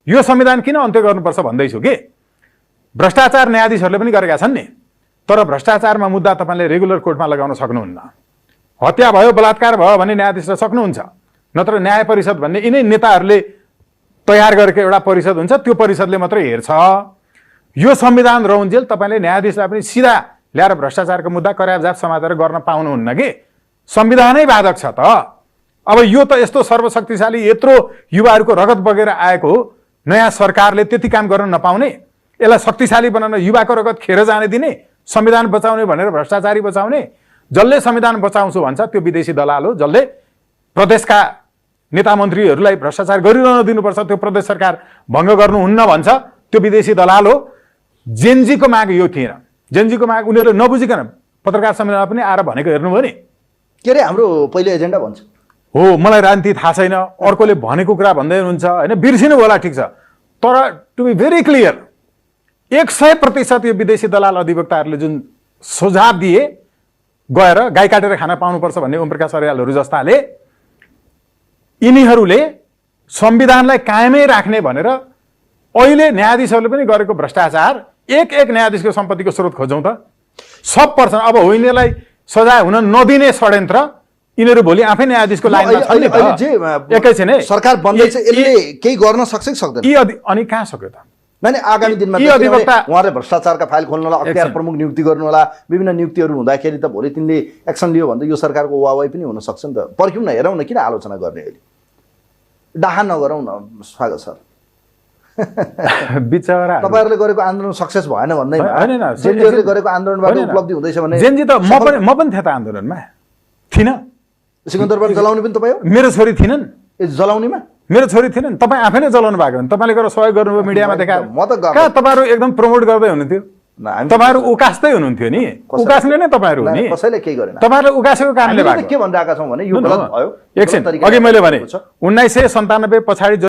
यो संविधान किन अन्त्य गर्नुपर्छ भन्दैछु कि भ्रष्टाचार न्यायाधीशहरूले पनि गरेका छन् नि, तर भ्रष्टाचारमा मुद्दा तपाईँले रेगुलर कोर्टमा लगाउन सक्नुहुन्न। हत्या भयो, बलात्कार भयो भने न्यायाधीशले सक्नुहुन्छ, नत्र न्याय परिषद भन्ने यिनै नेताहरूले तयार गरेको एउटा परिषद हुन्छ, त्यो परिषदले मात्रै हेर्छ। यो संविधान रहउन्जेल तपाईँले न्यायाधीशलाई पनि सिधा ल्याएर भ्रष्टाचारको मुद्दा कराबजाब समातेर गर्न पाउनुहुन्न कि संविधानै बाधक छ त। अब यो त यस्तो सर्वशक्तिशाली यत्रो युवाहरूको रगत बगेर आएको हो, नयाँ सरकारले त्यति काम गर्न नपाउने, यसलाई शक्तिशाली बनाउन युवाको रगत खेर जाने दिने, संविधान बचाउने भनेर भ्रष्टाचारी बचाउने, जसले संविधान बचाउँछु भन्छ त्यो विदेशी दलाल हो, जसले प्रदेशका नेता मन्त्रीहरूलाई भ्रष्टाचार गरिरहन दिनुपर्छ त्यो प्रदेश सरकार भङ्ग गर्नुहुन्न भन्छ त्यो विदेशी दलाल हो। जेनजीको माग यो थिएन, जेनजीको माग उनीहरूले नबुझिकन पत्रकार सम्मेलनमा पनि आएर भनेको हेर्नुभयो नि, के अरे हाम्रो पहिले एजेन्डा भन्छ हो मलाई राजनीति थाहा छैन, अर्कोले भनेको कुरा भन्दै हुनुहुन्छ होइन, बिर्सिनु होला ठिक छ, तर टु बी भेरी क्लियर 100% यो विदेशी दलाल अधिवक्ताहरूले जुन सुझाव दिए गएर गाई काटेर खान पाउनुपर्छ भन्ने ओमप्रकाश अर्यालहरू जस्ताले, यिनीहरूले संविधानलाई कायमै राख्ने भनेर अहिले न्यायाधीशहरूले पनि गरेको भ्रष्टाचार, एक न्यायाधीशको सम्पत्तिको स्रोत खोजौँ त 100%। अब हो यिनीहरूलाई सजाय हुन नदिने षड्यन्त्र यिनीहरू भोलि आफै न्यायाधीशको लाइनमा छन् नि त। एकैछिन है सरकार बन्दैछ, यसले केही गर्न सक्छ कि सक्दैन? अनि कहाँ सक्यो त? नहीं आगामी दिनमा उहाँले भ्रष्टाचारका फाइल खोल्नुलाई अख्तियार प्रमुख नियुक्ति गर्नुला विभिन्न नियुक्तिहरू हुँदाखेरि त भोलि तिनले एक्सन लियो भन्दा यो सरकारको वावाई पनि हुन सक्छ नि त। पर्ख्यौँ न, हेरौँ न, किन आलोचना गर्ने अहिले? डाहा नगरौँ न। स्वागत सर। बिचरा तपाईहरुले गरेको आन्दोलन सक्सेस भएन भन्दैमा हैन, जेनजीले गरेको आन्दोलनबाट उपलब्धि हुँदैछ भने जेनजी त म पनि थिएँ त आन्दोलनमा, थिइन। सिकन्दरबाट जलाउने पनि तपाईँ हो? मेरो छोरी थिइनन्। ए जलाउनेमा मेरो छोरी थिइनन्। तपाईँ आफै नै जलाउनु भएको भने तपाईँले गरेर सहयोग गर्नुभयो मिडियामा देखाएर। म त कहाँ तपाईँहरू एकदम प्रमोट गर्दै हुनुहुन्थ्यो, तपाईँहरू उकास्दै हुनुहुन्थ्यो नि, उकास्ने नै तपाईँहरू हो नि। कसैले केही गरेन, तपाईँहरूले उकासेको कारणले भएको। के भनिरहेका छौँ भने यो गलत भयो। एकछिन अघि मैले भने 1997 पछाडि